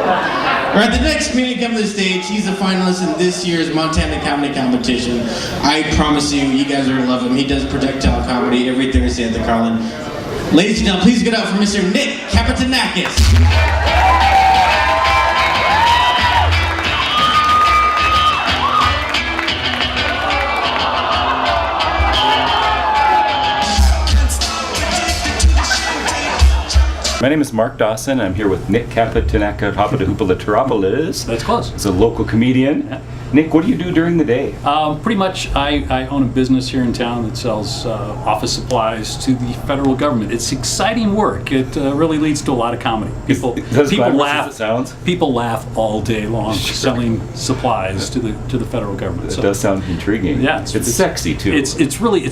All right, the next comedian coming to the stage, he's a finalist in this year's Montana Comedy Competition. I promise you guys are gonna love him. He does projectile comedy every Thursday at the Carlin. Ladies and gentlemen, please get out for Mr. Nick Capetanakis. My name is Mark Dawson. I'm here with Nick Capetanakis. That's close. He's a local comedian. Yeah. Nick, what do you do during the day? Pretty much, I own a business here in town that sells office supplies to the federal government. It's exciting work. It really leads to a lot of comedy. People laugh. As it sounds? People laugh all day long selling supplies to the federal government. It does sound intriguing. Yeah, it's sexy too. It's really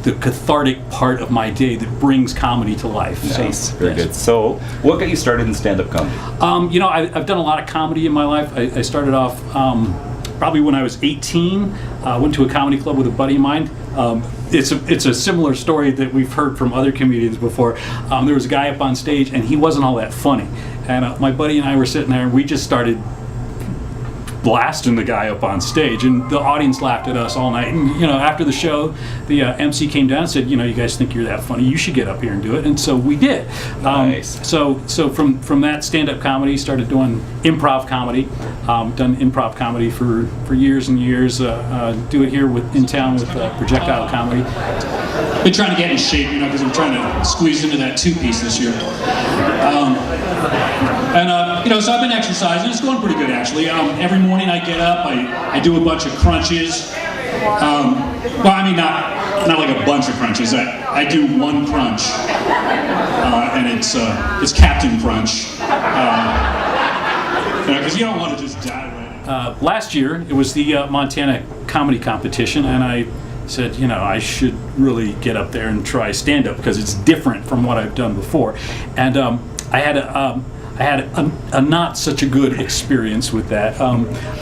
the cathartic part of my day that brings comedy to life. Nice, very good. So, what got you started in stand-up comedy? I've done a lot of comedy in my life. I started off probably when I was 18. Went to a comedy club with a buddy of mine. It's a similar story that we've heard from other comedians before. There was a guy up on stage, and he wasn't all that funny. And my buddy and I were sitting there, and we just started blasting the guy up on stage, and the audience laughed at us all night. And after the show, the MC came down and said, you guys think you're that funny, you should get up here and do it. And so we did. Nice. So from that stand-up comedy, started doing improv comedy. Done improv comedy for years and years. Do it here in town with projectile comedy. Been trying to get in shape, because I'm trying to squeeze into that two-piece this year. So I've been exercising. It's going pretty good, actually. Every morning I get up, I do a bunch of crunches. Not like a bunch of crunches. I do one crunch, and it's Captain Crunch. Because you don't want to just die right. Last year, it was the Montana Comedy Competition, and I said, I should really get up there and try stand-up because it's different from what I've done before. And I had a not such a good experience with that.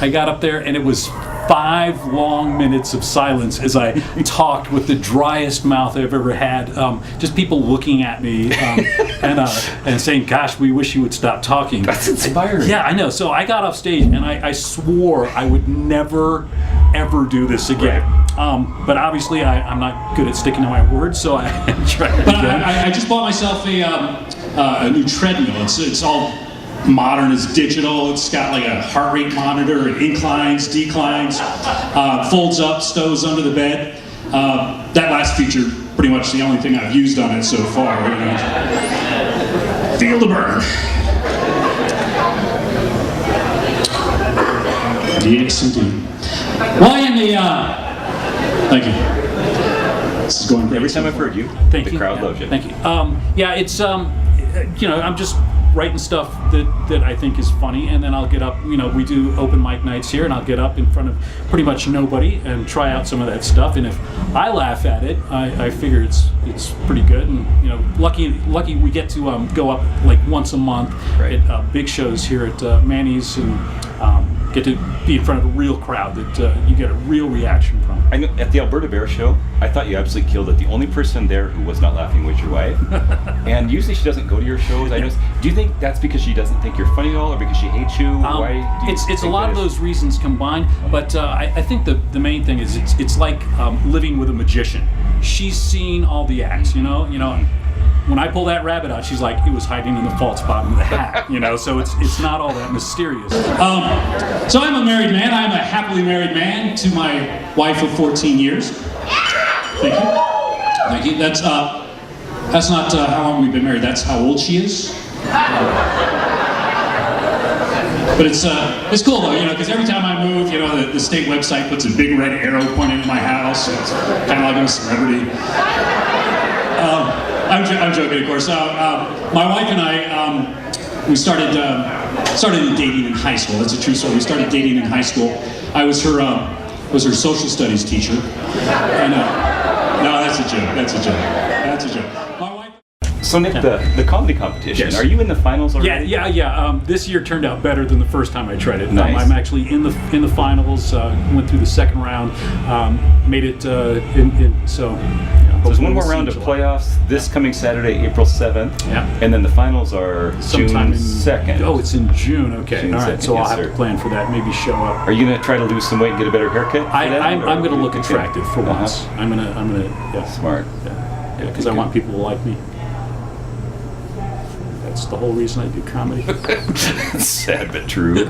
I got up there and it was 5 long minutes of silence as I talked with the driest mouth I've ever had. Just people looking at me and saying, "Gosh, we wish you would stop talking." That's inspiring. Yeah, I know. So I got off stage and I swore I would never ever do this again. Right. But obviously I'm not good at sticking to my word, so I tried again. But I just bought myself a new treadmill. It's all modern, it's digital, it's got like a heart rate monitor, it inclines, declines, folds up, stows under the bed. That last feature, pretty much the only thing I've used on it so far. Feel the burn. Yes, indeed. Well, thank you. This is going great. Every time I've heard you, the crowd loves you. Thank you. It's I'm just writing stuff that I think is funny, and then I'll get up. We do open mic nights here, and I'll get up in front of pretty much nobody and try out some of that stuff. And if I laugh at it, I figure it's pretty good. And lucky we get to go up like once a month at big shows here at Manny's, and get to be in front of a real crowd that you get a real reaction from. I know at the Alberta Bear Show, I thought you absolutely killed it. The only person there who was not laughing was your wife. And usually she doesn't go to your shows. I noticed. Do you think that's because she doesn't think you're funny at all, or because she hates you? Why do you it's a lot of those reasons combined. But I think the main thing is it's like living with a magician. She's seen all the acts. When I pull that rabbit out, she's like, it was hiding in the false bottom of the hat, So it's not all that mysterious. So I'm a married man. I'm a happily married man to my wife of 14 years. Thank you. Thank you. That's not how long we've been married. That's how old she is. But it's cool though, because every time I move, the state website puts a big red arrow pointing at my house. It's kind of like I'm a celebrity. I'm joking, of course. My wife and I, we started dating in high school. That's a true story. We started dating in high school. I was her social studies teacher. And no, that's a joke. That's a joke. My wife. So Nick, the comedy competition. Yes. Are you in the finals already? Yeah. This year turned out better than the first time I tried it. Nice. I'm actually in the finals. Went through the second round. Made it. So. there's one Hopefully more we'll round see of July. playoffs this coming Saturday, April 7th. Yeah. And then the finals are Sometime June 2nd. Oh, it's in June. Okay. June All right. 2nd, So I'll yes, have sir. to plan for that. Maybe show up. Are you going to try to lose some weight and get a better haircut? for that, I'm or going to what are you look thinking? attractive for once. I'm gonna yeah. Smart. Yeah, because I want people to like me. That's the whole reason I do comedy. Sad but true.